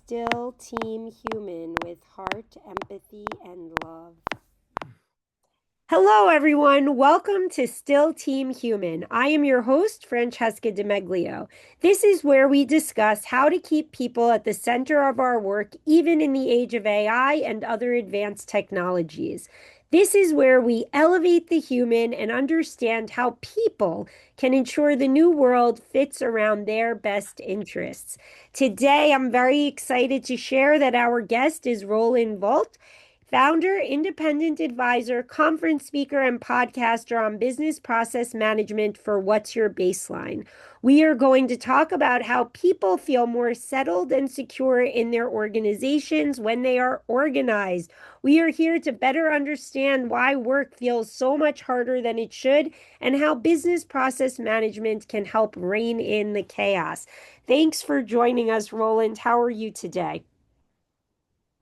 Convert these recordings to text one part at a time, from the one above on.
Still Team Human with heart, empathy, and love. Hello, everyone. Welcome to Still Team Human. I am your host, Francesca DeMeglio. This is where we discuss how to keep people at the center of our work, even in the age of AI and other advanced technologies. This is where we elevate the human and understand how people can ensure the new world fits around their best interests. Today, I'm very excited to share that our guest is Roland Woldt, founder, independent advisor, conference speaker, and podcaster on business process management for What's Your Baseline. We are going to talk about how people feel more settled and secure in their organizations when they are organized. We are here to better understand why work feels so much harder than it should and how business process management can help rein in the chaos. Thanks for joining us, Roland. How are you today?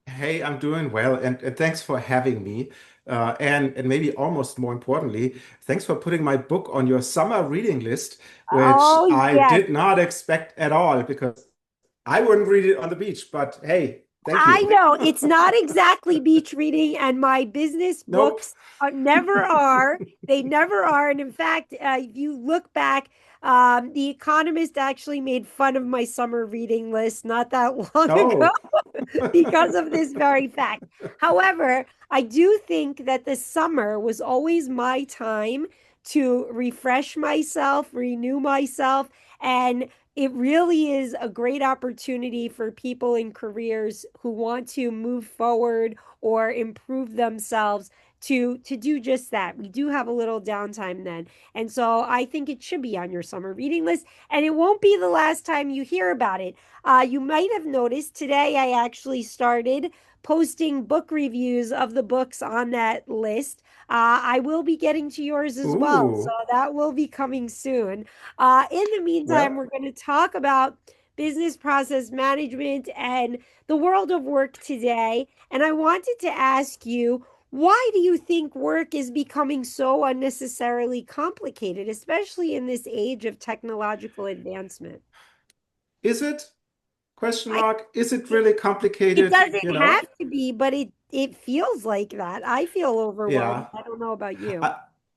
Hey, I'm doing well, and thanks for having me. And maybe almost more importantly, thanks for putting my book on your summer reading list, which Oh, I yes. did not expect at all because I wouldn't read it on the beach. But hey, thank I you. know it's not exactly beach reading, and my business Nope. books never are. They never are. And in fact, if you look back, The Economist actually made fun of my summer reading list not that long ago Oh. because of this very fact. However, I do think that the summer was always my time to refresh myself, renew myself, and it really is a great opportunity for people in careers who want to move forward or improve themselves to do just that. We do have a little downtime then. And so I think it should be on your summer reading list, and it won't be the last time you hear about it. You might have noticed today I actually started posting book reviews of the books on that list. I will be getting to yours as well, so Ooh. that will be coming soon. In the meantime, Well, we're going to talk about business process management and the world of work today. And I wanted to ask you, why do you think work is becoming so unnecessarily complicated, especially in this age of technological advancement? is it? Question I mark. Is it it, really it complicated? doesn't You know? have to be, but it feels like that. I feel overwhelmed. Yeah. I don't know about you. I,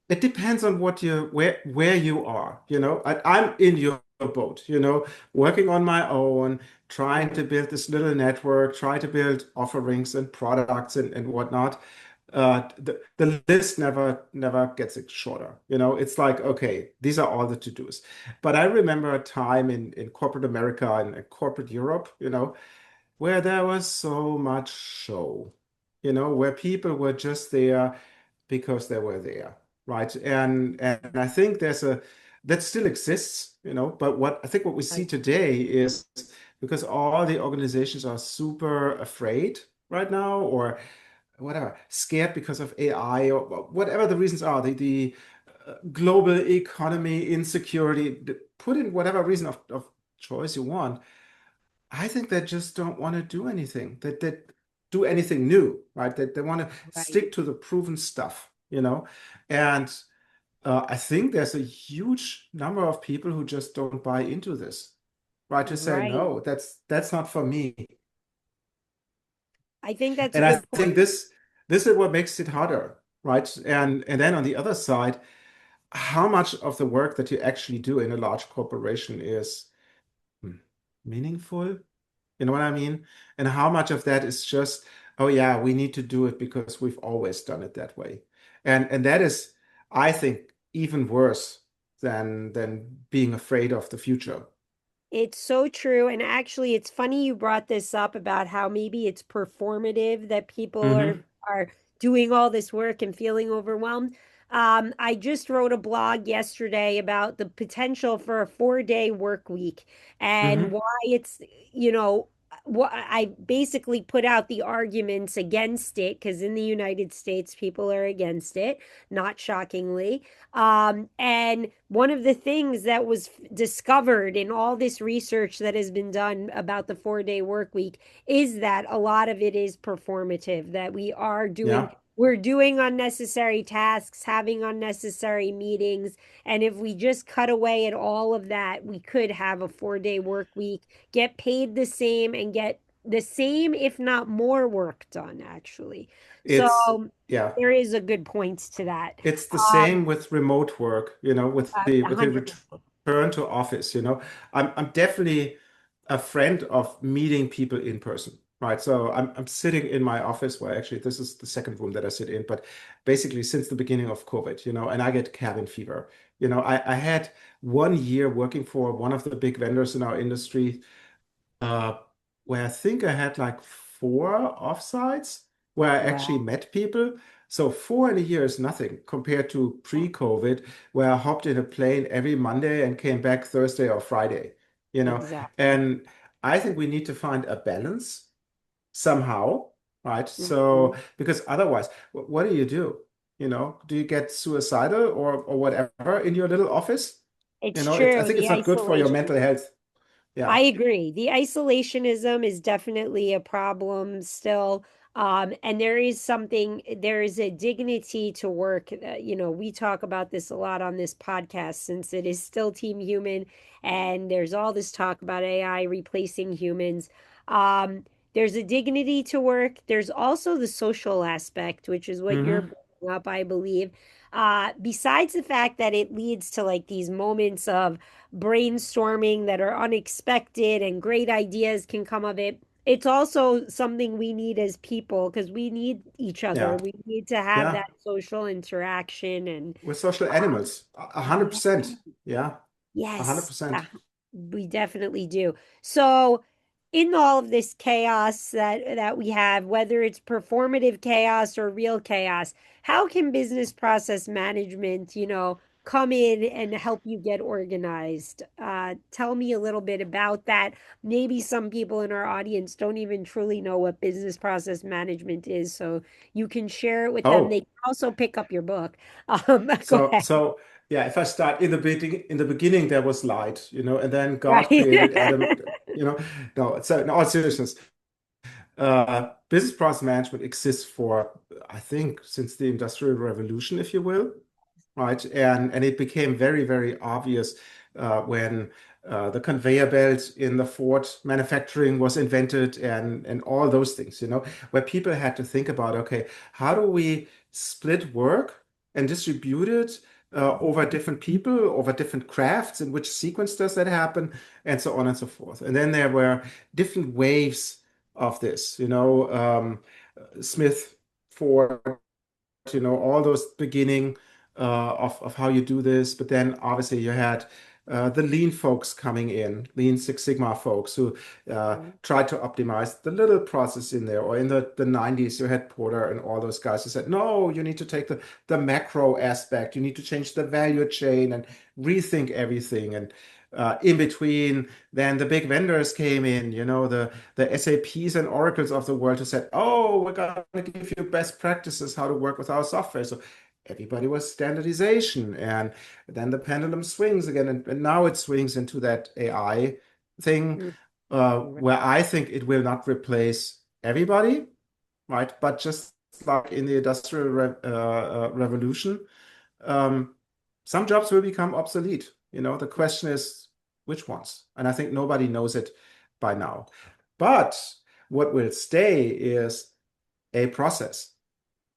it depends on what you where you are, you know. I'm in your boat, you know, working on my own, trying to build this little network, try to build offerings and products and whatnot. The list never gets shorter. You know, it's like, okay, these are all the to-dos. But I remember a time in corporate America and in corporate Europe, you know, where there was so much show, you know, where people were just there because they were there, right? And I think there's a that still exists, you know, but what I think what we see Right. today is because all the organizations are super afraid right now or whatever, scared because of AI or whatever the reasons are, the global economy, insecurity, put in whatever reason of choice you want. I think they just don't want to do anything. That do anything new, right? That they want to Right. stick to the proven stuff, you know? And I think there's a huge number of people who just don't buy into this, right? To say, Right. no, that's not for me. I think that's a And I good think point. this is what makes it harder, right? And then on the other side, how much of the work that you actually do in a large corporation is hmm, meaningful? You know what I mean? And how much of that is just, oh yeah, we need to do it because we've always done it that way. And that is, I think, even worse than being afraid of the future. It's so true. And actually, it's funny you brought this up about how maybe it's performative that people Hmm. are doing all this work and feeling overwhelmed. I just wrote a blog yesterday about the potential for a 4-day work week and Hmm. why it's, you know, what I basically put out the arguments against it because in the United States, people are against it, not shockingly. And one of the things that was discovered in all this research that has been done about the 4-day work week is that a lot of it is performative, that Yeah. we're doing unnecessary tasks, having unnecessary meetings. And if we just cut away at all of that, we could have a 4-day work week, get paid the same, and get the same, if not more work done, actually. It's So yeah, there is a good point to that. it's the Um, same with remote work, with the 100%. return to office. I'm definitely a friend of meeting people in person, right? So I'm sitting in my office where actually this is the second room that I sit in, but basically since the beginning of COVID, and I get cabin fever. I had 1 year working for one of the big vendors in our industry, uh, where I think I had like four offsites where I actually Wow, met people. So 4 in a year is nothing compared to pre-COVID, where I hopped in a plane every Monday and came back Thursday or Friday, you know. exactly. And I think we need to find a balance somehow, right? So Mhm. because otherwise, what do you do? Do you get suicidal or whatever in your little office? It's I true, think the it's not good for your isolation. mental health. I Yeah. agree. The isolationism is definitely a problem still. And there is a dignity to work. We talk about this a lot on this podcast since it is still Team Human, and there's all this talk about AI replacing humans. Um, there's a dignity to work. There's also the social aspect, which is what you're Hmm. bringing up, I believe. Besides the fact that it leads to like these moments of brainstorming that are unexpected and great ideas can come of it. It's also something we need as people because we need each other. Yeah. We need to have Yeah. that social interaction and We're social uh, animals. 100%. Yeah. a hundred yes, percent. we definitely do. So, in all of this chaos that we have, whether it's performative chaos or real chaos, how can business process management, come in and help you get organized? Tell me a little bit about that. Maybe some people in our audience don't even truly know what business process management is, so you can share it with them. They Oh, can also pick up your book. Go so ahead. so yeah, if I start in the beginning there was light, and then God Right. created Adam, you know. No, so in all seriousness, business process management exists for, I think, since the Industrial Revolution, if you will, right? And it became very, very obvious when the conveyor belt in the Ford manufacturing was invented and all those things, where people had to think about, okay, how do we split work and distribute it over different people, over different crafts, in which sequence does that happen, and so on and so forth. And then there were different waves of this, Smith, Ford, all those beginning of how you do this. But then obviously you had the lean folks coming in, Lean Six Sigma folks who tried to optimize the little process in there. Or in the 90s, you had Porter and all those guys who said, no, you need to take the macro aspect, you need to change the value chain and rethink everything. And in between, then the big vendors came in, the SAPs and Oracles of the world who said, oh, we're going to give you best practices how to work with our software. So everybody was standardization. And then the pendulum swings again. And now it swings into that AI thing, Mhm. where I think it will not replace everybody, right? But just like in the Industrial Revolution, um, some jobs will become obsolete. The question is which ones? And I think nobody knows it by now. But what will stay is a process.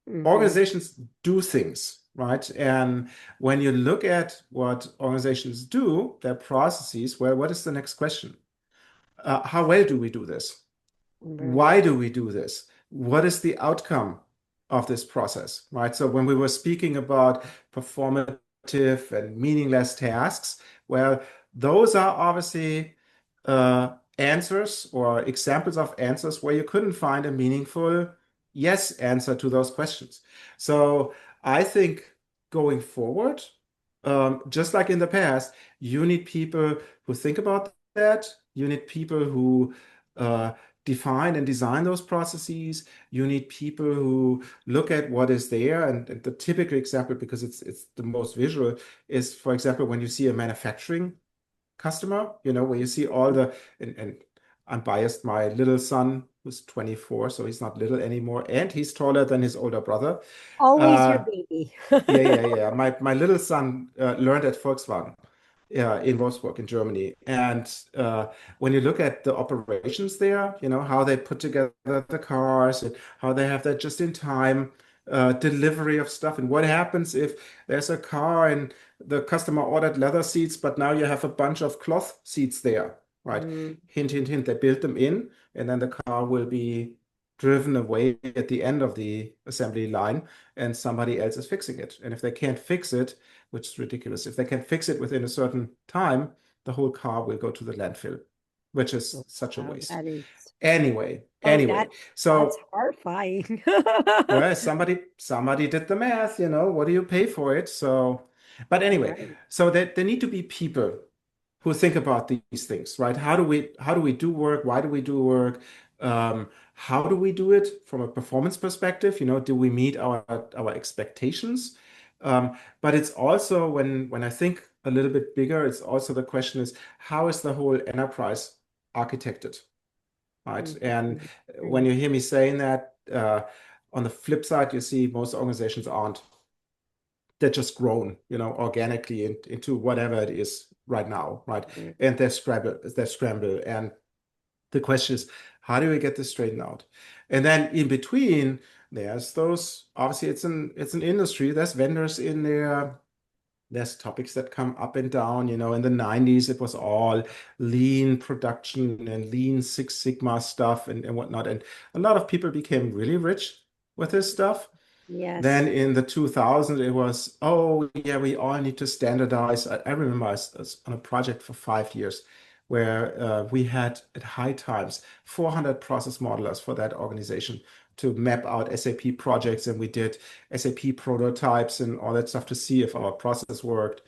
Mhm. Organizations do things, right? And when you look at what organizations do, their processes, well, what is the next question? How well do we do this? Right. Why do we do this? What is the outcome of this process, right? So when we were speaking about performative and meaningless tasks, well, those are obviously answers or examples of answers where you couldn't find a meaningful yes answer to those questions. So I think going forward, just like in the past, you need people who think about that. You need people who uh, define and design those processes. You need people who look at what is there. And the typical example, because it's the most visual, is, for example, when you see a manufacturing customer, where you see all and I'm biased, my little son, who's 24, so he's not little anymore, and he's taller than his older brother. Always your Uh, baby. yeah, yeah, yeah. My little son learned at Volkswagen. in Wolfsburg in Germany. And when you look at the operations there, how they put together the cars and how they have that just in time delivery of stuff. And what happens if there's a car and the customer ordered leather seats, but now you have a bunch of cloth seats there, right? Mm. Hint, hint, hint, they built them in, and then the car will be driven away at the end of the assembly line, and somebody else is fixing it. And if they can't fix it, which is ridiculous, if they can fix it within a certain time, the whole car will go to the landfill, which is such a Wow, waste. that is, Anyway, oh, anyway, that's so horrifying. well, somebody did the math, what do you pay for it? So, but anyway, Right. so there need to be people who think about these things, right? How do we do work? Why do we do work? How do we do it from a performance perspective? Do we meet our expectations? But it's also when I think a little bit bigger, it's also the question is how is the whole enterprise architected, right? And Mhm. when Right. you hear me saying that, on the flip side, you see most organizations aren't. They're just grown, organically into whatever it is right now, right? Right. And they scramble. And the question is, how do we get this straightened out? And then in between, there's those, obviously it's an industry, there's vendors in there. There's topics that come up and down. In the 90s, it was all lean production and lean Six Sigma stuff and whatnot. And a lot of people became really rich with this stuff. Yes. Then in the 2000s, it was, oh, yeah, we all need to standardize. I remember I was on a project for 5 years where we had at high times 400 process modelers for that organization to map out SAP projects. And we did SAP prototypes and all that stuff to see if our process worked.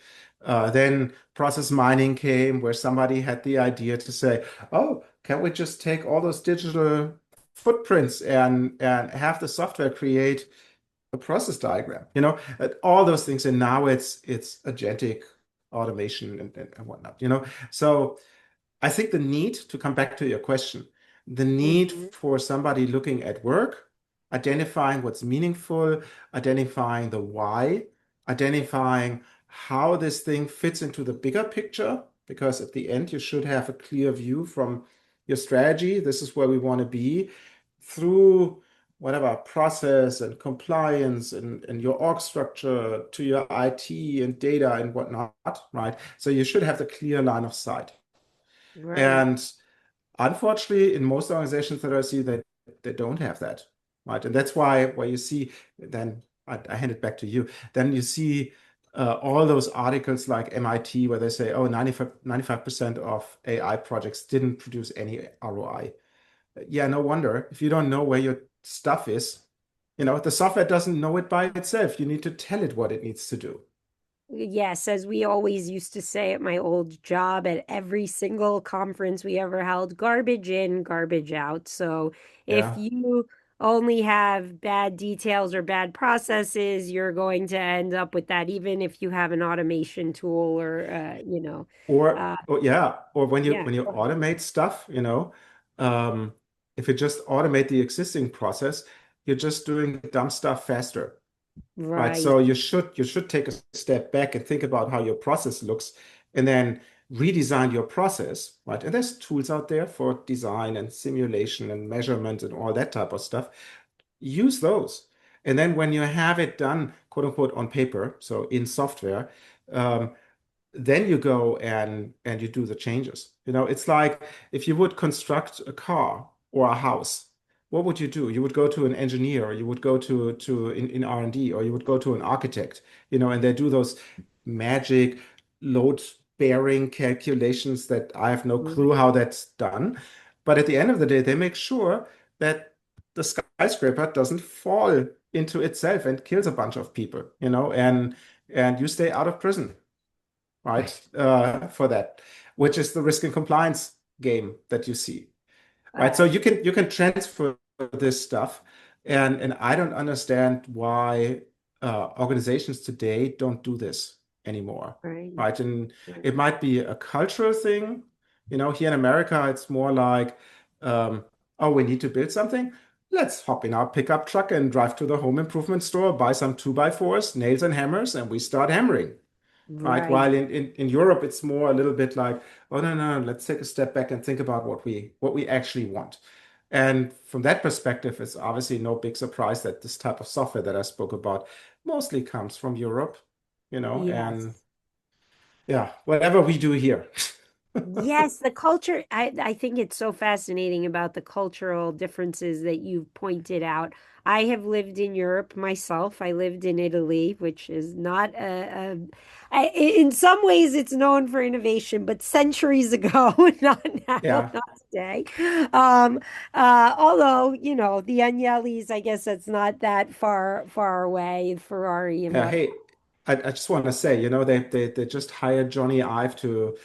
Then process mining came where somebody had the idea to say, oh, can we just take all those digital footprints and have the software create a process diagram, all those things. And now it's agentic automation and whatnot, So I think the need to come back to your question, the need Mhm. for somebody looking at work, identifying what's meaningful, identifying the why, identifying how this thing fits into the bigger picture, because at the end, you should have a clear view from your strategy. This is where we want to be through whatever process and compliance and your org structure to your IT and data and whatnot, right? So you should have the clear line of sight. Right. And unfortunately, in most organizations that I see, they don't have that, right? And that's why you see, then I hand it back to you. Then you see all those articles like MIT where they say, oh, 95% of AI projects didn't produce any ROI. Yeah, no wonder. If you don't know where your stuff is, the software doesn't know it by itself. You need to tell it what it needs to do. Yes, as we always used to say at my old job, at every single conference we ever held, garbage in, garbage out. So if Yeah. you only have bad details or bad processes, you're going to end up with that, even if you have an automation tool or, uh, Or when you yeah, when you automate stuff, um, if you just automate the existing process, you're just doing dumb stuff faster. Right. right, So you should take a step back and think about how your process looks and then redesign your process, right? And there's tools out there for design and simulation and measurement and all that type of stuff. Use those. And then when you have it done, quote unquote, on paper, so in software, um, then you go and you do the changes. It's like if you would construct a car or a house, what would you do? You would go to an engineer, or you would go to in R&D, or you would go to an architect, and they do those magic load bearing calculations that I have no clue right, how that's done. But at the end of the day, they make sure that the skyscraper doesn't fall into itself and kills a bunch of people, and you stay out of prison, right? For that, which is the risk and compliance game that you see, right? So uh, you can transfer this stuff, and I don't understand why organizations today don't do this anymore, right, right? And right. it might be a cultural thing, here in America, it's more like, oh, we need to build something. Let's hop in our pickup truck and drive to the home improvement store, buy some 2x4s, nails and hammers, and we start hammering. right? Right. While in Europe, it's more a little bit like, oh no, no, let's take a step back and think about what we actually want. And from that perspective, it's obviously no big surprise that this type of software that I spoke about mostly comes from Europe, and Yes. yeah, whatever we do here. Yes, the culture, I think it's so fascinating about the cultural differences that you've pointed out. I have lived in Europe myself. I lived in Italy, which is not in some ways it's known for innovation, but centuries ago, not now, Yeah. not today. Um, although, the Agnellis, I guess that's not that far away, Ferrari and what. Hey, I just want to say, they just hired Johnny Ive to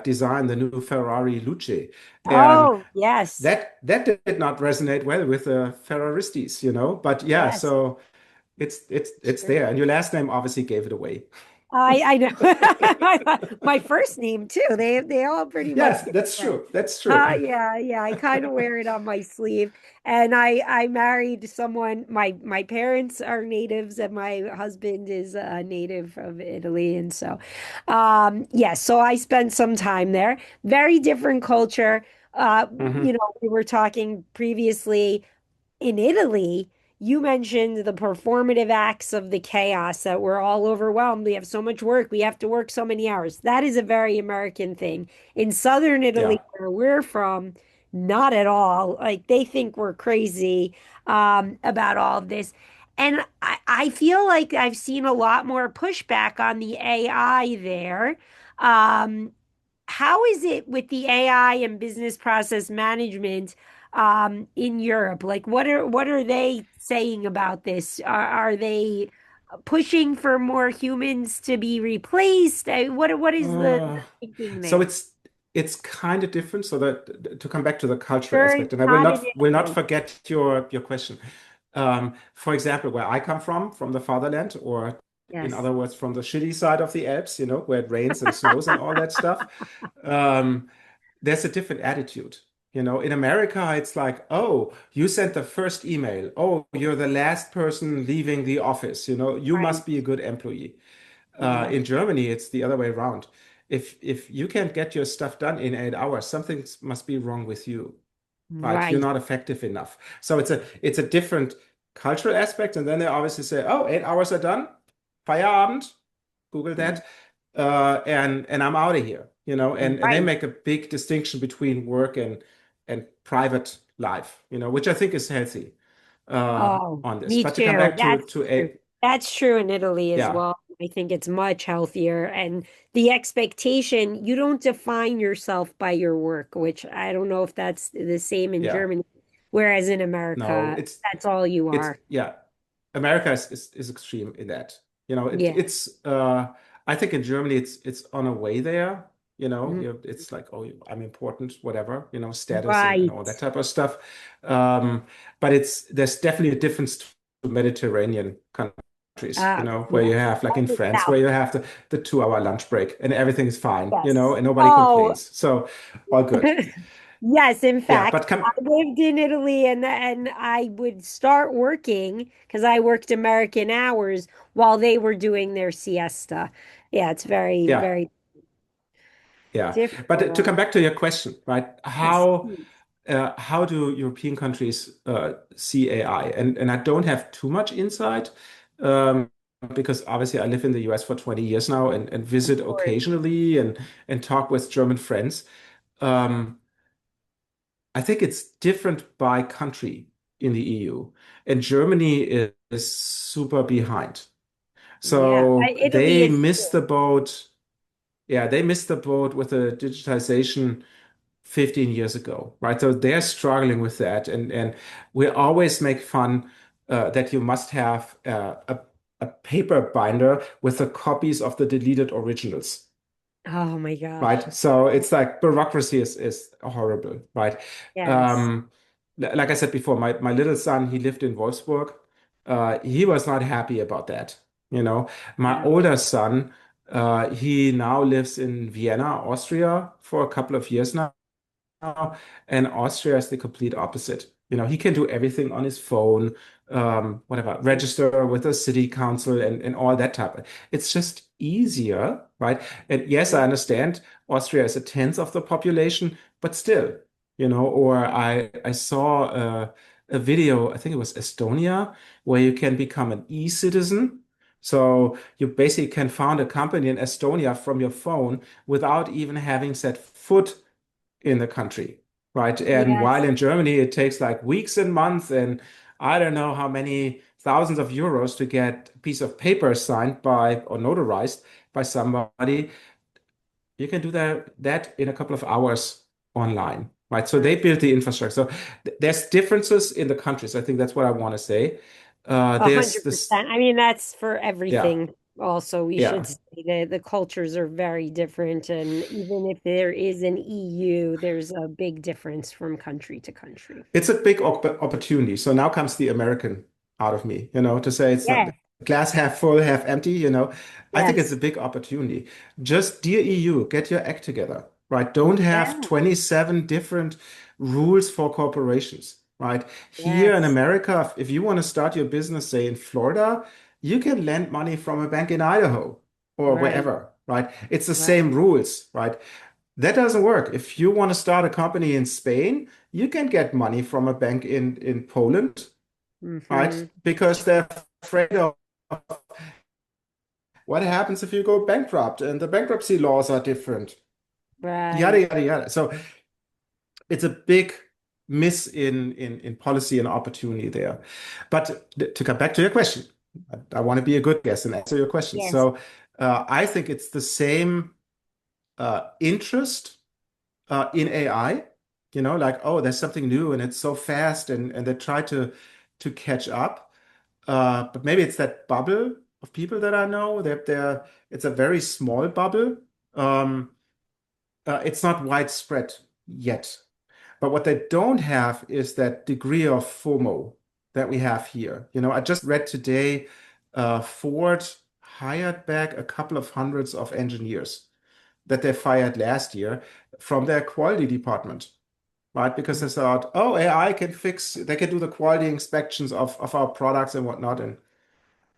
design the new Ferrari Luce, and Oh, yes. that did not resonate well with the Ferraristas, But yeah, Yes. so it's there, and your last name obviously gave it away. I know my first name too. They all pretty much Yes, give it that's away. true. That's true. Yeah, yeah. I kind of wear it on my sleeve. And I married someone. My parents are natives, and my husband is a native of Italy, and so, yeah. So I spent some time there. Very different culture. Hmm. We were talking previously in Italy, you mentioned the performative acts of the chaos that we're all overwhelmed. We have so much work. We have to work so many hours. That is a very American thing. In Southern Yeah. Italy, where we're from, not at all. Like they think we're crazy about all of this. And I feel like I've seen a lot more pushback on the AI there. Um, how is it with the AI and business process management in Europe? Like what are they saying about this? Are they pushing for more humans to be replaced? What is the Uh, thinking so there? it's kind of different. So that to come back to the cultural Sure, aspect, it's and I will not in not Italy. forget your question. For example, where I come from the fatherland, or in Yes. other words, from the shitty side of the Alps, where it rains and snows and all that stuff. Um, there's a different attitude. In America, it's like, oh, you sent the first email. Oh, you're the last person leaving the office. You Right. must be a good employee. Right. In Germany, it's the other way around. If you can't get your stuff done in 8 hours, something must be wrong with you, right? You're Right. not effective enough. So it's a different cultural aspect. And then they obviously say, oh, 8 hours are done, Feierabend, Google that, and I'm out of here, and they Right. make a big distinction between work and private life, which I think is healthy Oh, on this. me But to come too. back to That's to true. a That's true in Italy as yeah, well. I think it's much healthier. And the expectation, you don't define yourself by your work, which I don't know if that's the same in yeah, Germany. Whereas in no, America, it's that's all you it's are. yeah, America is extreme in that. Yeah. I think in Germany it's on a way there. Mhm. It's like, oh, I'm important, whatever, status and Right. all that type of stuff. But there's definitely a difference to Mediterranean countries, where Yeah. you have, like in And the France, where South. you have the 2 hour lunch break and everything is fine, Yes. and nobody Oh, complains. So all good. yes, in Yeah, fact, but come I lived in Italy and I would start working because I worked American hours while they were doing their siesta. Yeah, it's very, yeah. very Yeah, but to different. come back to your question, right? Yes. How do European countries see AI? And I don't have too much insight, because obviously I live in the US for 20 years now, and Of visit course. occasionally and talk with German friends. Um, I think it's different by country in the EU, and Germany is super behind. Yeah. So Italy they is missed too. the boat. Yeah, they missed the boat with the digitization 15 years ago, right? So they're struggling with that. And we always make fun that you must have a paper binder with the copies of the deleted originals, Oh my gosh. right? So it's like bureaucracy is horrible, right? Yes. Um, like I said before, my little son, he lived in Wolfsburg. He was not happy about that. My Yeah. older son, he now lives in Vienna, Austria, for a couple of years now, and Austria is the complete opposite. He can do everything on his phone, whatever, register with the city council and all that type of. It's just easier, right? And yes, I understand Austria is a tenth of the population, but still, or I saw a video, I think it was Estonia, where you can become an e-citizen. So you basically can found a company in Estonia from your phone without even having set foot in the country, right? And while Yes. in Germany, it takes like weeks and months and I don't know how many thousands of euros to get a piece of paper signed by or notarized by somebody. You can do that in a couple of hours online, right? So they built the infrastructure. So there's differences in the countries. I think that's what I want to say. A There's hundred this, percent. I mean, that's for yeah, everything. Also, we should yeah. say that the cultures are very different, and even if there is an EU, there's a big difference from country to country. It's a big opportunity. So now comes the American out of me, to say it's not Yeah. glass half full, half empty. I think it's a Yes. big opportunity. Just, dear EU, get your act together, right? Don't have Yeah. 27 different rules for corporations, right? Here in Yes. America, if you want to start your business, say in Florida, you can lend money from a bank in Idaho or Right. wherever, right? It's the Right. same rules, right? That doesn't work. If you want to start a company in Spain, you can get money from a bank in Poland, right? Mm-hmm. Because they're afraid of what happens if you go bankrupt and the bankruptcy laws are different. Yada, Right. yada, yada. So it's a big miss in policy and opportunity there. But to come back to your question, I want to be a good guest and answer your question. Yes. So I think it's the same interest in AI, like, oh, there's something new and it's so fast and they try to catch up. But maybe it's that bubble of people that I know that it's a very small bubble. Um, it's not widespread yet. But what they don't have is that degree of FOMO that we have here. I just read today, Ford hired back a couple of hundreds of engineers that they fired last year from their quality department, right? Because they thought, oh, AI they can do the quality inspections of our products and whatnot. And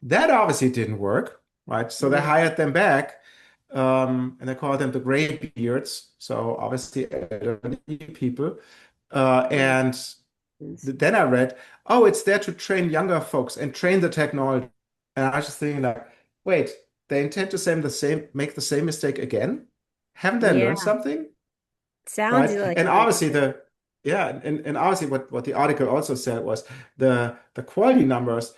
that obviously didn't work, right? So they Mm-hmm. hired them back, and they called them the gray beards. So obviously elderly people. And then I read, oh, it's there to train younger folks and train the technology. And I was just thinking like, wait, they intend to make the same mistake again? Haven't they learned Yeah. something? Sounds Right? like And it. obviously and obviously what the article also said was the quality numbers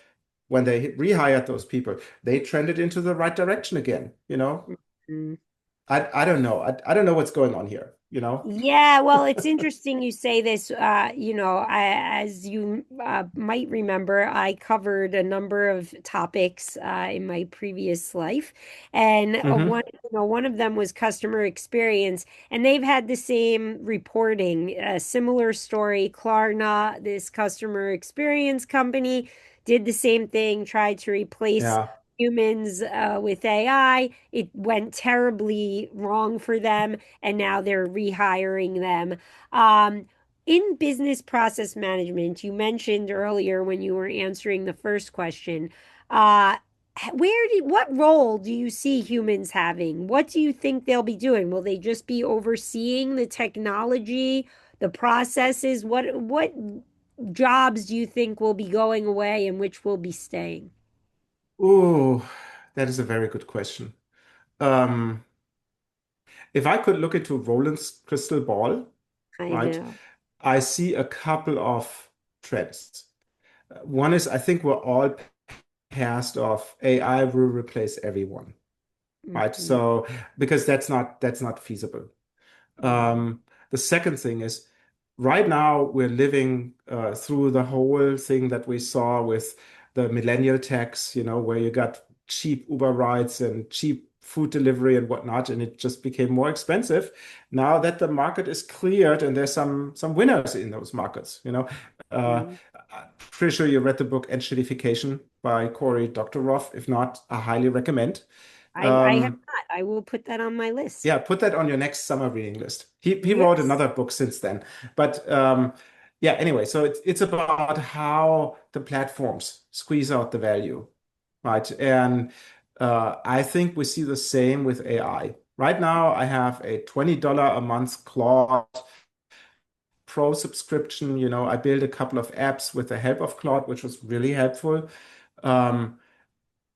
when they rehired those people, they trended into the right direction again. Mhm. I don't know. I don't know what's going on here. Yeah, well, it's interesting you say this. As you might remember, I covered a number of topics in my previous life, and Hmm. one of them was customer experience, and they've had the same reporting, a similar story. Klarna, this customer experience company, did the same thing, tried to replace Yeah. humans with AI. It went terribly wrong for them and now they're rehiring them. Um, in business process management, you mentioned earlier when you were answering the first question, uh, what role do you see humans having? What do you think they'll be doing? Will they just be overseeing the technology, the processes? What jobs do you think will be going away and which will be staying? Oh, that is a very good question. Um, if I could look into Roland's crystal ball, I right, know. I see a couple of trends. One is I think we're all past of AI will replace everyone, right? Mhm, So because that's not feasible. mhm, The second thing is right now we're living through the whole thing that we saw with the millennial tax, where you got cheap Uber rides and cheap food delivery and whatnot, and it just became more expensive. Now that the market is cleared and there's some winners in those markets. Uh, mhm. I'm pretty sure you read the book Enshittification by Cory Doctorow. If not, I highly recommend. I have Um, not. I will put that on my list. yeah, put that on your next summer reading list. He wrote Yes. another book since then, but yeah, anyway, so it's about how the platforms squeeze out the value, right? And I think we see the same with AI. Right now, I have a $20 a month Claude Pro subscription. I built a couple of apps with the help of Claude, which was really helpful. Um,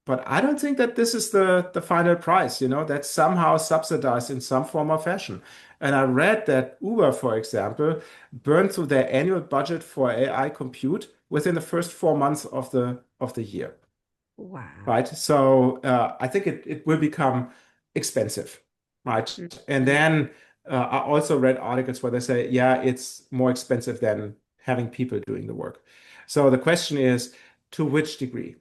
but I don't think that this is the final price, that's somehow subsidized in some form or fashion. And I read that Uber, for example, burned through their annual budget for AI compute within the first 4 months of the year. Wow. Right? So I think it will become expensive, right? And Mhm. then I also read articles where they say, yeah, it's more expensive than having people doing the work. So the question is, to which degree,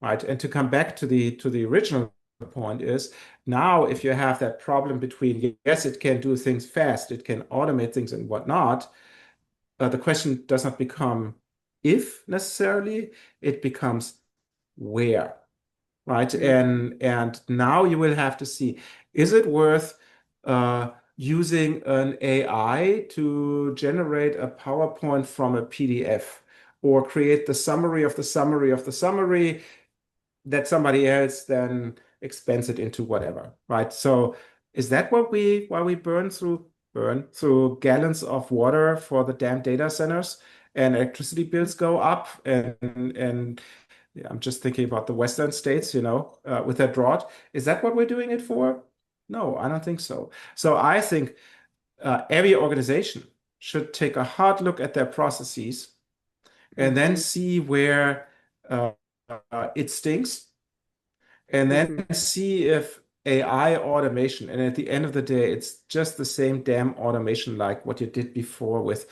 right? And to come back to the original point is now if you have that problem between yes, it can do things fast, it can automate things and whatnot, the question does not become if necessarily, it becomes where, right? And now you will have to see, is it worth using an AI to generate a PowerPoint from a PDF or create the summary of the summary of the summary that somebody else then expands it into whatever, right? So is that what we why we burn through gallons of water for the damn data centers and electricity bills go up and yeah, I'm just thinking about the Western states, with that drought. Is that what we're doing it for? No, I don't think so. So I think every organization should take a hard look at their processes and then Mhm. see where uh, it stinks and then Mhm. see if AI automation, and at the end of the day, it's just the same damn automation like what you did before with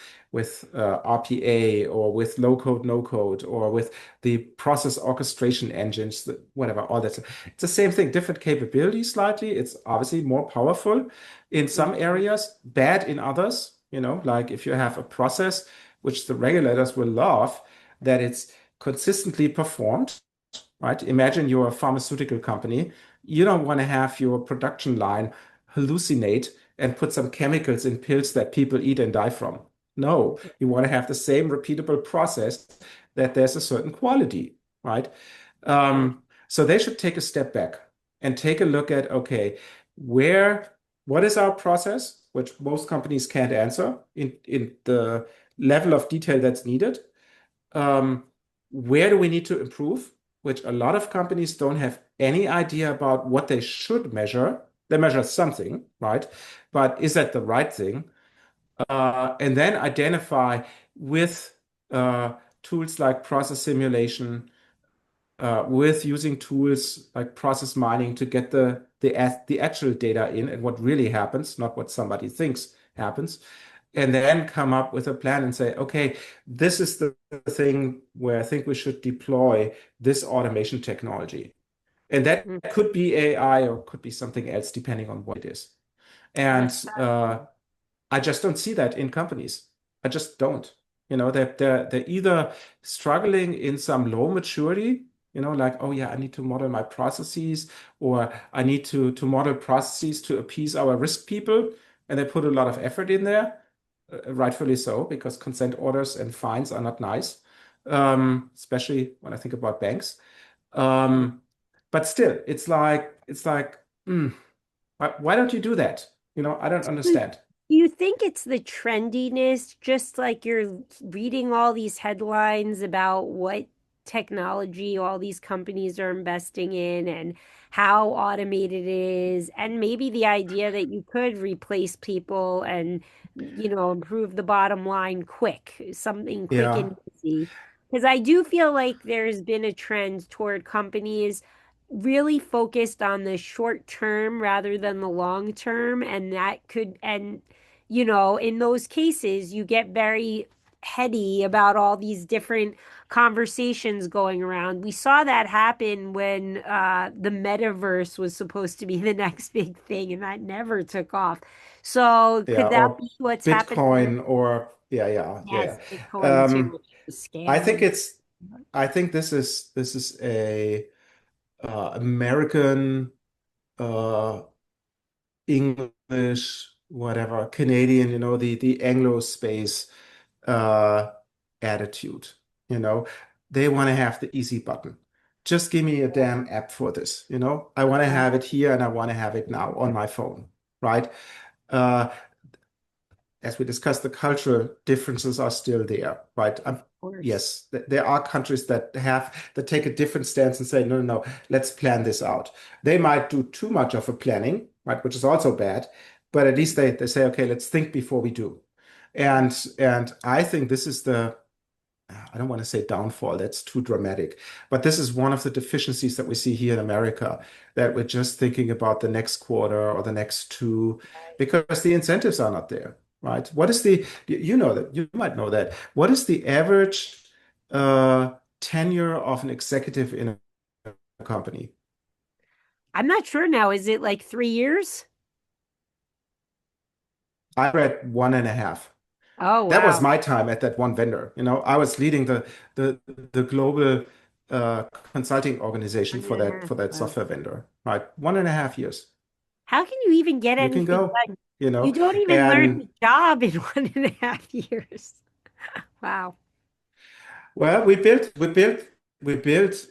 RPA or with low code, no code, or with the process orchestration engines, whatever, all that stuff. It's the same thing, different capabilities slightly. It's obviously more powerful in some Mhm. areas, bad in others. Like if you have a process which the regulators will love, that it's consistently performed, right? Imagine you're a pharmaceutical company. You don't want to have your production line hallucinate and put some chemicals in pills that people eat and die from. No, you want to have the same repeatable process that there's a certain quality, right? So they should take a step back and take a look at, okay, what is our process, which most companies can't answer in the level of detail that's needed. um, where do we need to improve? Which a lot of companies don't have any idea about what they should measure. They measure something, right? But is that the right thing? And then identify with tools like process simulation, with using tools like process mining to get the actual data in and what really happens, not what somebody thinks happens, and then come up with a plan and say, okay, this is the thing where I think we should deploy this automation technology. And that Mhm. could be AI or could be something else, depending on what it is. And That's I just don't see that in companies. I just don't. They're either struggling in some low maturity, like, oh yeah, I need to model my processes, or I need to model processes to appease our risk people, and they put a lot of effort in there, rightfully so, because consent orders and fines are not nice, especially when I think about banks. Um, but still, it's like, mm, why don't you do that? I don't Do understand. you think it's the trendiness, just like you're reading all these headlines about what technology all these companies are investing in and how automated it is, and maybe the idea that you could replace people and, improve the bottom line quick, something quick Yeah. and easy? Because I do feel like there's been a trend toward companies really focused on the short term rather than the long term. And that could, and, in those cases, you get very heady about all these different conversations going around. We saw that happen when the metaverse was supposed to be the next big thing, and that never took off. So Yeah, could that or be what's happening? Bitcoin or yeah, yeah, Yes, yeah. Bitcoin Yeah. too, which is a I think scam. it's I think this is a American, uh English, whatever, Canadian, the Anglo space, uh, attitude. You know, they want to have the easy button. Just give me a damn app for this. I want to have it here and I want to have it now on my phone, right? Uh, as we discussed, the cultural differences are still there, right? course. Yes, there are countries that take a different stance and say, no, no, no, let's plan this out. They might do too much of a planning, right, which is also bad, but at least they say, okay, let's think before we do. And I think this is I don't want to say downfall, that's too dramatic. But this is one of the deficiencies that we see here in America, that we're just thinking about the next quarter or the next two because the incentives are not there, right? You know that, you might know that. What is the average uh, tenure of an executive in a company? I'm not sure now. Is it like 3 years? I read 1.5. Oh, That was wow. my time at that one vendor. I was leading the the global uh, consulting organization One for and a that half. for that Wow. software vendor. Right, 1.5 years. How can you even get You can anything go. done? You You know, don't even learn and the job in 1.5 years. Wow. well, we built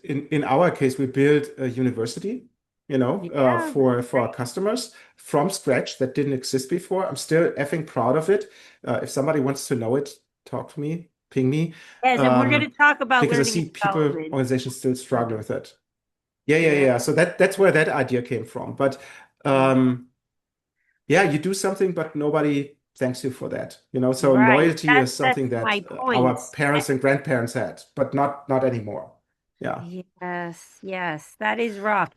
in our case we built a university. Yeah, that's For our great. customers from scratch that didn't exist before. I'm still effing proud of it. If somebody wants to know it, talk to me, ping me. Yes, and we're going to Um, talk about because I learning and see people, development. organizations still struggle with it. Yeah, yeah, Yeah, yeah. So that's where that idea came from. But yeah. yeah, you do something, but nobody thanks you for that. So Right. loyalty is That's something that my point. our parents and grandparents had, but not anymore. Yeah, Yes, yes, that is rough.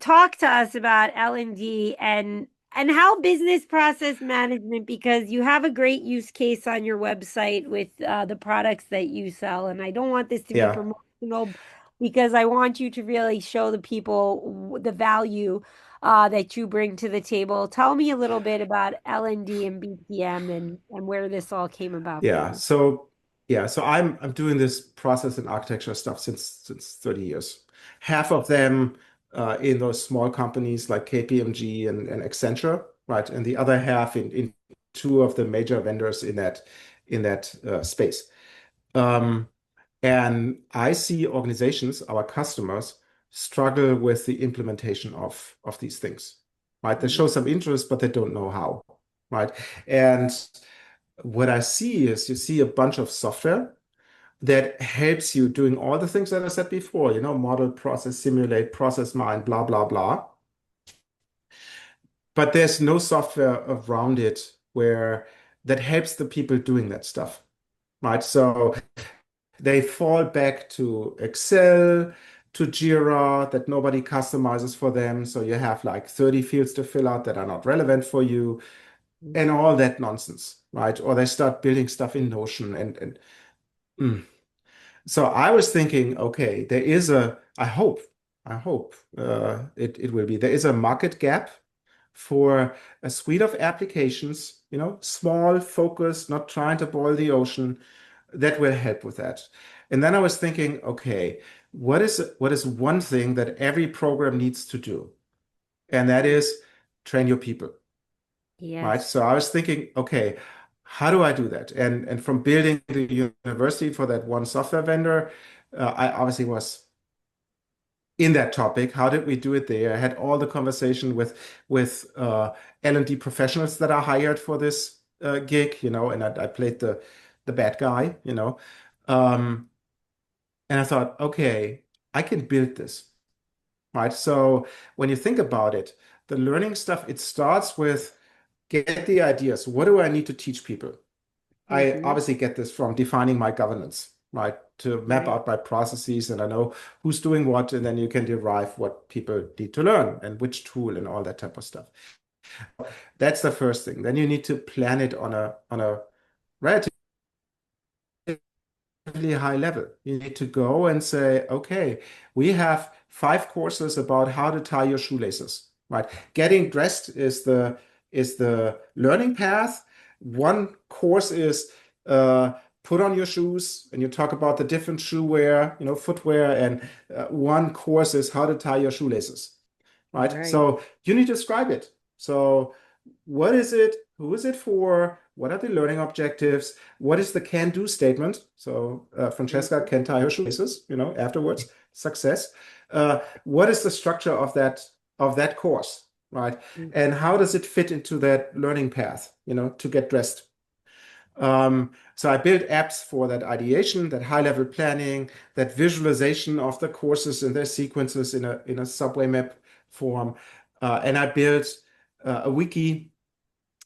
Talk to us about L&D and how business process management, because you have a great use case on your website with the products that you sell. And I don't want this to be yeah, promotional because I want you to really show the people the value that you bring to the table. Tell me a little bit about L&D and BPM and where this all came about for yeah. you. So I'm doing this process and architecture stuff since 30 years. Half of them in those small companies like KPMG and Accenture, right? And the other half in two of the major vendors in that space. Um, and I see organizations, our customers, struggle with the implementation of these things, right? They Mhm. show some interest, but they don't know how, right? And what I see is you see a bunch of software that helps you doing all the things that I said before, model, process, simulate, process mine, blah, blah, blah. But there's no software around it where that helps the people doing that stuff, right? So they fall back to Excel, to Jira that nobody customizes for them. So you have like 30 fields to fill out that are not relevant for you and all that nonsense, right? Or they start building stuff in Notion and mm. So I was thinking, okay, I hope it will be. There is a market gap for a suite of applications, small, focused, not trying to boil the ocean, that will help with that. And then I was thinking, okay, what is one thing that every program needs to do? And that is train your people, right? Yes. So I was thinking, okay, how do I do that? And from building the university for that one software vendor, I obviously was in that topic. How did we do it there? I had all the conversation with L&D professionals that are hired for this gig, and I played the bad guy. Um, and I thought, okay, I can build this, right? So when you think about it, the learning stuff, it starts with get the ideas. What do I need to teach people? I Hmm. obviously get this from defining my governance, right? To map Right. out my processes and I know who's doing what, and then you can derive what people need to learn and which tool and all that type of stuff. That's the first thing. Then you need to plan it on a relatively high level. You need to go and say, okay, we have 5 courses about how to tie your shoelaces, right? Getting dressed is the learning path. One course is put on your shoes, and you talk about the different shoe wear, footwear, and one course is how to tie your shoelaces, right? Right. So you need to describe it. So what is it? Who is it for? What are the learning objectives? What is the can-do statement? So Francesca Mhm. can tie her shoelaces, afterwards. Success. What is the structure of that course, right? And how does it fit into that learning path, to get dressed? So I built apps for that ideation, that high-level planning, that visualization of the courses and their sequences in a subway map form. And I built a wiki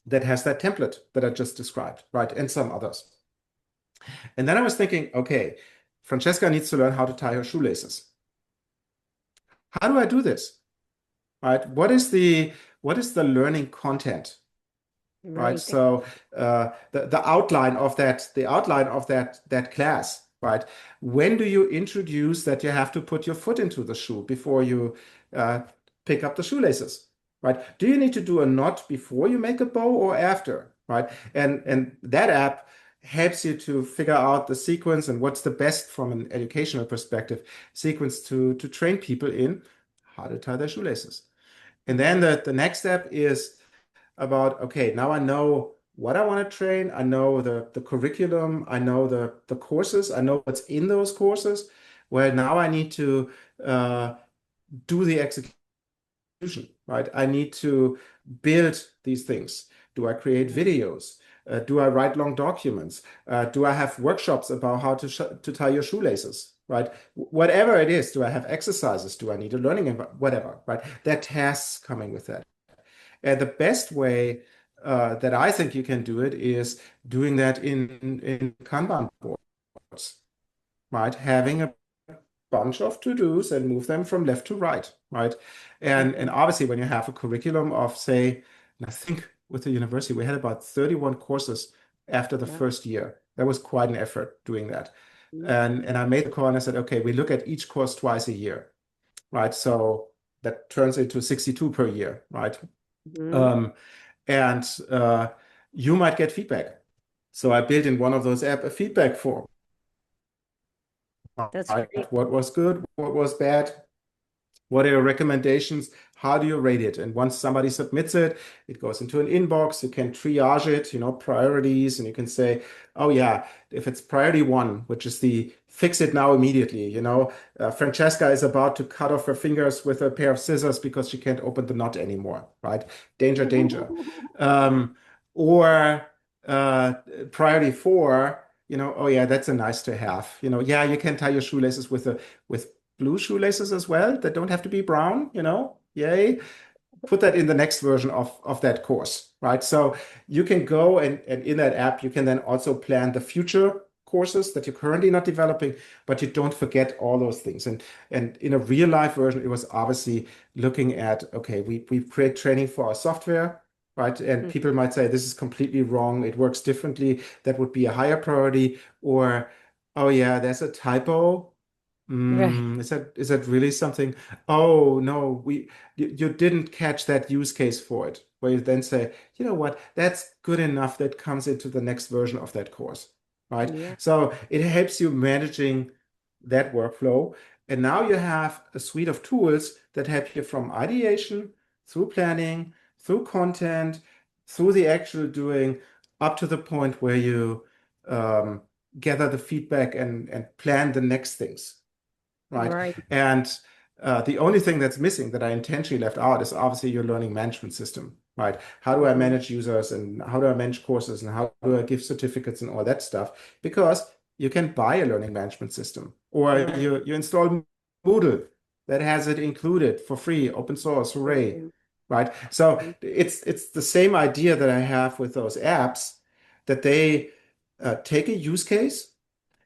that has that template that I just described, right? And some others. And then I was thinking, okay, Francesca needs to learn how to tie her shoelaces. How do I do this? Right? What is the learning content? Right? Right. So the outline of that class, right? When do you introduce that you have to put your foot into the shoe before you uh, pick up the shoelaces, right? Do you need to do a knot before you make a bow or after, right? And that app helps you to figure out the sequence and what's the best from an educational perspective sequence to train people in how to tie their shoelaces. And then Right. the next step is about, okay, now I know what I want to train. I know the curriculum. I know the courses. I know what's in those courses. Well, now I need to uh, do the execution, right? I need to build these things. Do I create videos? Do I write long documents? Do I have workshops about how to tie your shoelaces? Right? Whatever it is, do I have exercises? Do I need a learning environment? Whatever, right? There are tasks coming with that. And the best way that I think you can do it is doing that in Kanban boards, right? Having a bunch of to-dos and move them from left to right, right? And Mhm. obviously, when you have a curriculum of, say, and I think with the university, we had about 31 courses after the Wow. first year. That was quite an effort doing that. Mhm. And I made the call and I said, okay, we look at each course twice a year, right? So that turns into 62 per year, right? Mhm. Um, and you might get feedback. So I built in one of those app a feedback form. That's Right? great. What was good? What was bad? What are your recommendations? How do you rate it? And once somebody submits it, it goes into an inbox. You can triage it, priorities, and you can say, oh yeah, if it's priority one, which is the fix it now immediately, Francesca is about to cut off her fingers with a pair of scissors because she can't open the knot anymore, right? Danger, danger. Um, or uh, priority four, oh yeah, that's a nice to have. Yeah, you can tie your shoelaces with blue shoelaces as well that don't have to be brown, yay. Put that in the next version of that course, right? So you can go and in that app, you can then also plan the future courses that you're currently not developing, but you don't forget all those things. And in a real life version, it was obviously looking at, okay, we create training for our software, right? And Mhm. people might say this is completely wrong. It works differently. That would be a higher priority. Or, oh yeah, there's a typo. Right. Is that really something? Oh no, you didn't catch that use case for it. Where you then say, you know what, that's good enough. That comes into the next version of that course, right? Yeah. So it helps you managing that workflow. And now you have a suite of tools that help you from ideation through planning, through content, through the actual doing, up to the point where you um, gather the feedback and plan the next things, right? Right. And the only thing that's missing that I intentionally left out is obviously your learning management system, right? How do I Mhm. manage users and how do I manage courses and how do I give certificates and all that stuff? Because you can buy a learning management system or Right. you install Moodle that has it included for free, open source, hooray, Mhm. right? So it's the same idea that I have with those apps that they take a use case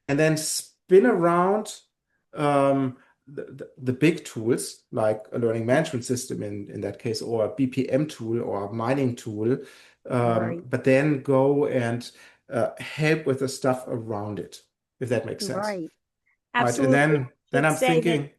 and then spin around the big tools like a learning management system in that case, or a BPM tool or a mining tool, Right. but then go and help with the stuff around it, if that makes sense. Right. Right. And Absolutely. then Should I'm say that thinking,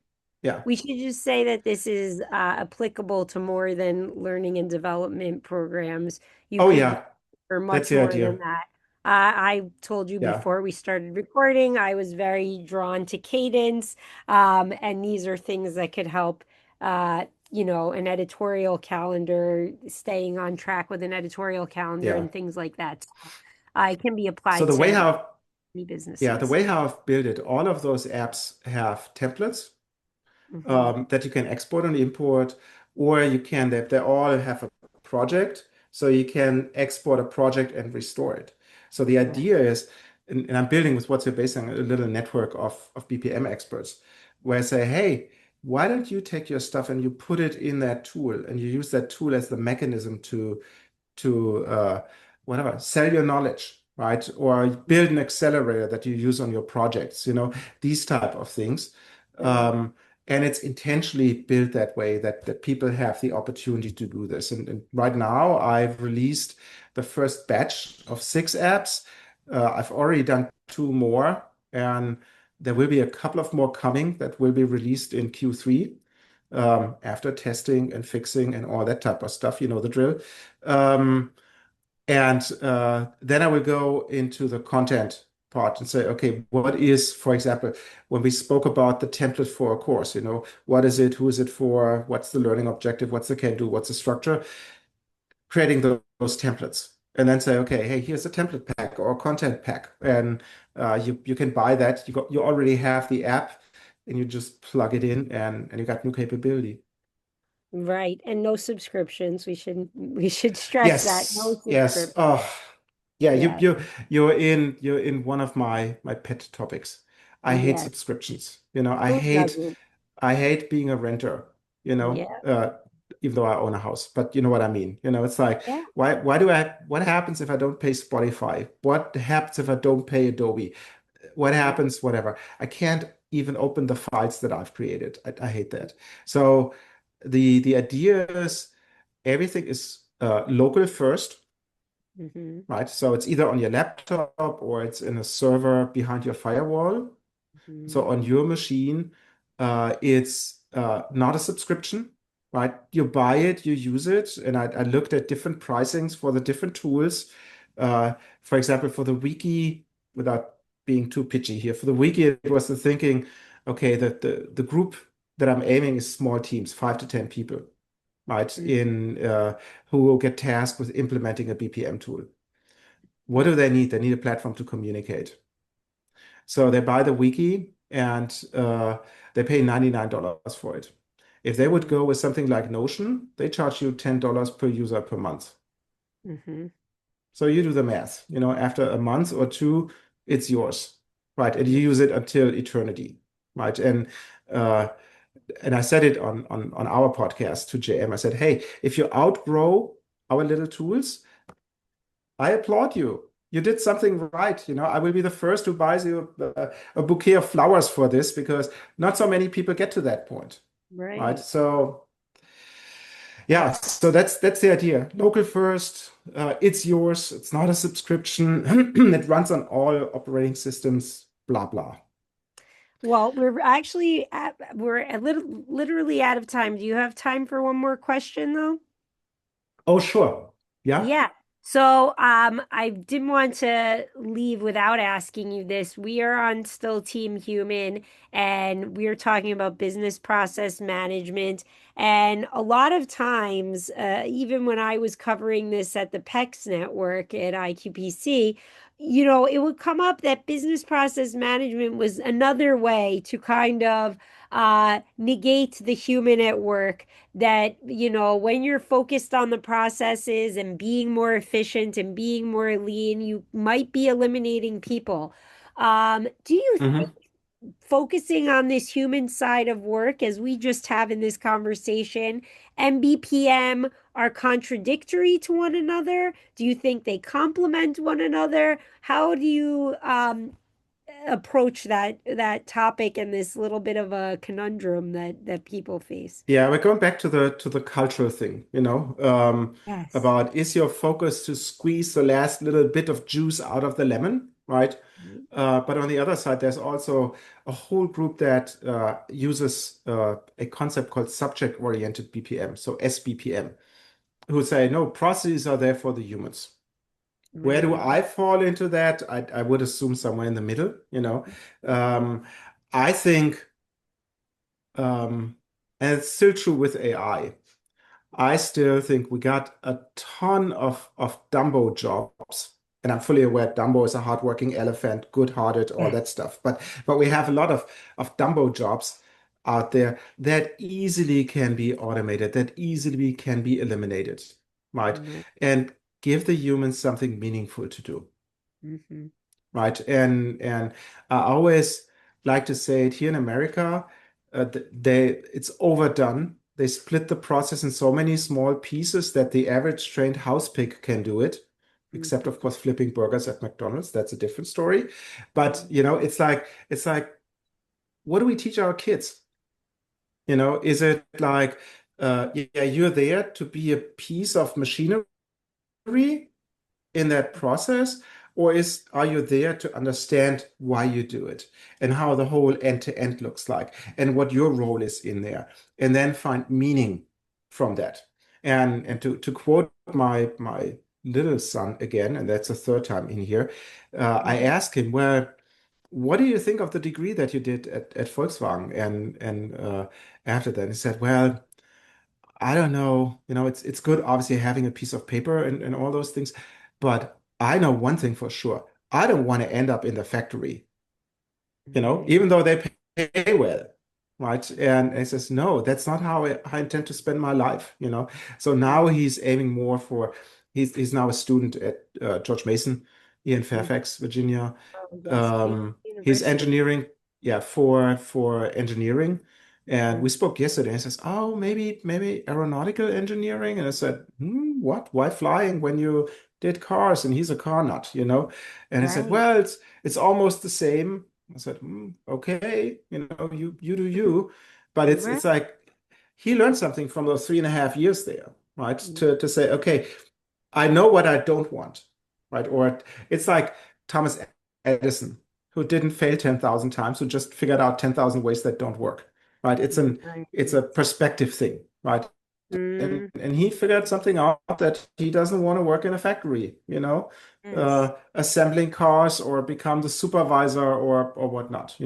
yeah, we should just say that this is applicable to more than learning and development programs. You oh could use yeah, it for that's much the more than idea. that. I told you Yeah. before we started recording, I was very drawn to cadence, and these are things that could help an editorial calendar, staying on track with an editorial calendar Yeah. and things like that. So, it can be So applied the way to how, any yeah, the businesses. way how I've built it, all of those apps have templates Hmm. that you can export and import, or you can, they all have a project, so you can export a project and restore it. So the Right. idea is, and I'm building with what's your basing a little network of BPM experts, where I say, hey, why don't you take your stuff and you put it in that tool and you use that tool as the mechanism to whatever, sell your knowledge, right? Or build an accelerator that you use on your projects, these type of things. Right. Um, and it's intentionally built that way that people have the opportunity to do this. And right now, I've released the first batch of 6 apps. I've already done 2 more, and there will be a couple of more coming that will be released in Q3 after testing and fixing and all that type of stuff. You know the drill. Um, and then I will go into the content part and say, okay, what is, for example, when we spoke about the template for a course, what is it, who is it for, what's the learning objective, what's the can do, what's the structure, creating those templates. And then say, okay, hey, here's a template pack or a content pack. And you can buy that. You already have the app and you just plug it in and you got new capability. Right. And no subscriptions. We should stress that. No Yes, yes. subscription. Oh, yeah. You Yeah. you you're in one of my pet topics. I hate Yes. subscriptions. Who doesn't? I hate being a renter. Yeah. Even though I own a house, but you know what I mean. It's like Yeah. what happens if I don't pay Spotify? What happens if I don't pay Adobe? What Right. happens? Whatever. I can't even open the files that I've created. I hate that. So the idea is everything is local first, Mm-hmm. right? So it's either on your laptop or it's in a server behind your firewall. Hmm. So on your machine, it's not a subscription, right? You buy it, you use it. And I looked at different pricings for the different tools. For example, for the wiki, without being too pitchy here, for the wiki, it was the thinking, okay, that the group that I'm aiming is small teams, 5 to 10 people, right? Who will get tasked with implementing a BPM tool. What do they need? They need a platform to communicate. So they buy the wiki and they pay $99 for it. If they would go with something like Notion, they charge you $10 per user per month. Mm-hmm. So you do the math. After a month or two, it's yours, right? And you Yeah. use it until eternity, right? Uh, and I said it on our podcast to JM. I said, hey, if you outgrow our little tools, I applaud you. You did something right. I will be the first who buys you a bouquet of flowers for this because not so many people get to that point, right? Right. So yeah, so that's the idea. Local first, it's yours. It's not a subscription. It runs on all operating systems. Blah blah. Well, we're a little literally out of time. Do you have time for one more question though? Oh sure, yeah. Yeah. So, I didn't want to leave without asking you this. We are on Still Team Human, and we're talking about business process management. And a lot of times, even when I was covering this at the PEX network at IQPC, it would come up that business process management was another way to kind of negate the human at work, that when you're focused on the processes and being more efficient and being more lean, you might be eliminating people. Do you think Hmm. focusing on this human side of work, as we just have in this conversation, and BPM are contradictory to one another? Do you think they complement one another? How do you approach that topic and this little bit of a conundrum that people face? Yeah, we're going back to the cultural thing, Yes. about is your focus to squeeze the last little bit of juice out of the lemon, right? But on the other side, there's also a whole group that uses a concept called subject-oriented BPM, so SBPM, who say, no, processes are there for the humans. Where do Right. I fall into that? I would assume somewhere in the middle. Um, I think. Um, And it's still true with AI. I still think we got a ton of Dumbo jobs. And I'm fully aware Dumbo is a hardworking elephant, good-hearted, all Yeah. that stuff. But we have a lot of Dumbo jobs out there that easily can be automated, that easily can be eliminated, right? Right. And give the humans something meaningful to do, Hmm. right? And I always like to say it here in America, it's overdone. They split the process in so many small pieces that the average trained house pig can do it, except Hmm. of course flipping burgers at McDonald's. That's a different story. But you know, it's like, what do we teach our kids? You know, is it like, yeah, you're there to be a piece of machinery in that process, or are you there to understand why you do it and how the whole end to end looks like and what your role is in there, and then find meaning from that? And to quote my little son again, and that's the third time in here, I Hmm. asked him, well, what do you think of the degree that you did at Volkswagen? And after that, he said, well, I don't know. You know, it's good obviously having a piece of paper and all those things, but I know one thing for sure. I don't want to end up in the factory, Right. even though they pay well, right? And he says, no, that's not how I intend to spend my life. So now Right. he's aiming more for, he's now a student at George Mason here in Mhm. Fairfax, Virginia. Oh, yes, beautiful He's university. engineering, yeah, for engineering. And we Mhm. spoke yesterday. And he says, oh, maybe aeronautical engineering. And I said, what? Why flying when you did cars? And he's a car nut. And he said, Right. well, it's almost the same. I said, okay, you do you. But it's Right. like he learned something from those 3.5 years there, right? Mhm. To say, okay, I know what I don't want, right? Or it's like Thomas Edison, who didn't fail 10,000 times, who just figured out 10,000 ways that don't work, right? It's Right. a perspective thing, right? Mm, And he figured something out that he doesn't want to work in a factory, yes. assembling cars or become the supervisor or whatnot,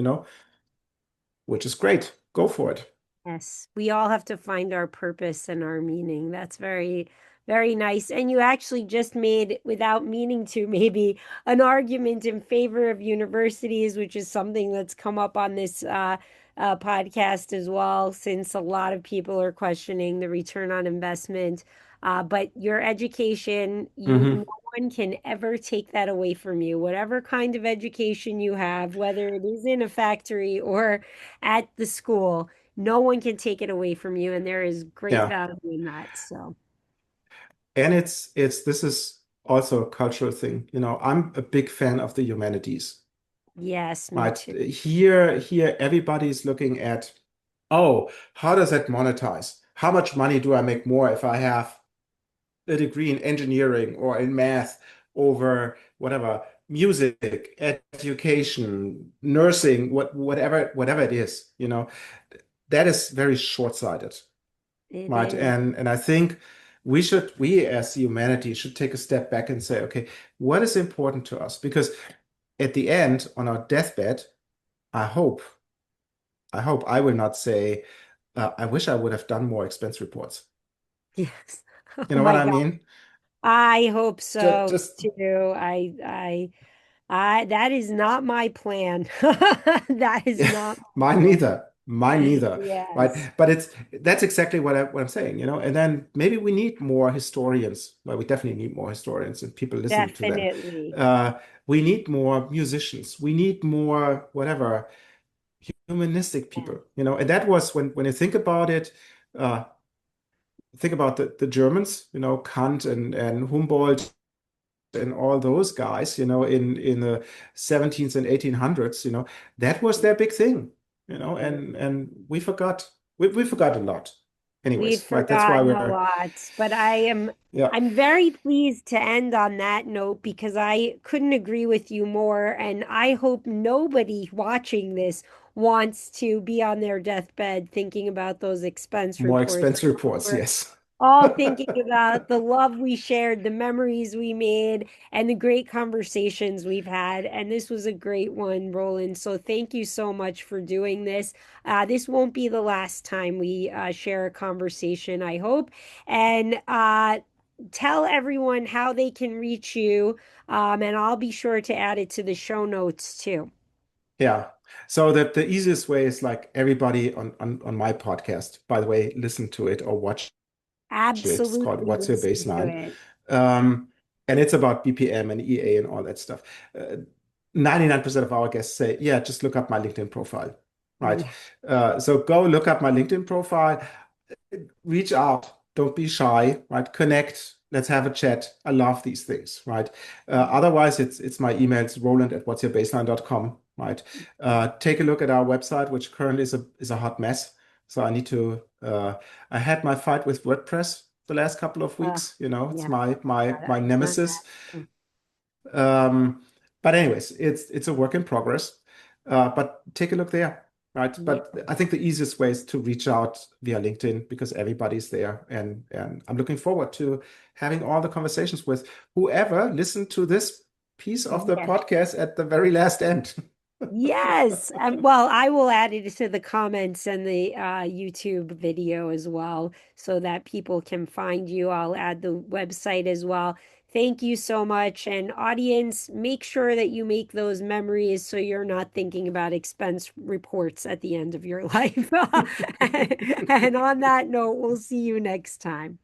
which is great. Go for it. Yes, we all have to find our purpose and our meaning. That's very, very nice. And you actually just made, without meaning to, maybe an argument in favor of universities, which is something that's come up on this podcast as well, since a lot of people are questioning the return on investment. But your education, no Hmm. one can ever take that away from you. Whatever kind of education you have, whether it is in a factory or at the school, no one can take it away from you, and there is great Yeah. value in that. So, And this is also a cultural thing. I'm a big fan of the humanities, yes, me right? too. Here, everybody's looking at, oh, how does that monetize? How much money do I make more if I have a degree in engineering or in math over whatever, music, education, nursing, whatever it is. That is very short-sighted, It right? is. And I think we as humanity should take a step back and say, okay, what is important to us? Because at the end, on our deathbed, I hope, I hope I will not say, I wish I would have done more expense reports. Yes. You Oh know what my I God. mean? I hope Just, so just too. That is not my plan. That is not my mine plan. neither. Mine neither. Right. Yes, But that's exactly what I'm saying. And then maybe we need more historians. Well, we definitely need more historians and people listening to them. definitely. Uh, we need more musicians. We need more whatever humanistic Yeah. people. And that was when you uh, think about the Germans, Kant and Humboldt and all those guys, in the 17th and 1800s, that was their big thing, and we forgot a lot. We've Anyways, right? That's why forgotten a we're lot, but yeah, I'm very pleased to end on that note because I couldn't agree with you more, and I hope nobody watching this wants to be on their deathbed thinking about those expense more reports. expense reports. Yes. all thinking about the love we shared, the memories we made, and the great conversations we've had. And this was a great one, Roland. So thank you so much for doing this. This won't be the last time we share a conversation, I hope. And tell everyone how they can reach you. And I'll be sure to add it to the show notes too. Yeah. So that the easiest way is like everybody on my podcast, by the way, listen to it or watch it. It's called Absolutely What's Your listen to Baseline? it. Um, and it's about BPM and EA and all that stuff. Uh, 99% of our guests say, yeah, just look up my LinkedIn profile, right? Yeah. So go look up my LinkedIn profile, reach out, don't be shy, right? Connect, let's have a chat. I love these things, right? Otherwise, it's my email, it's Roland at whatsyourbaseline.com, right? Take a look at our website, which currently is a hot mess. So I need to I had my fight with WordPress the last couple of Uh, weeks. You know, it's yeah. my I've done nemesis. that. Um, but anyways, it's a work in progress. But take a look there, right? Yeah. But I think the easiest way is to reach out via LinkedIn because everybody's there, and I'm looking forward to having all the conversations with whoever listened to this piece of the Yeah. podcast at the very last end. Yes. Well, I will add it to the comments and the YouTube video as well so that people can find you. I'll add the website as well. Thank you so much. And audience, make sure that you make those memories so you're not thinking about expense reports at the end of your life. And on that note, we'll see you next time.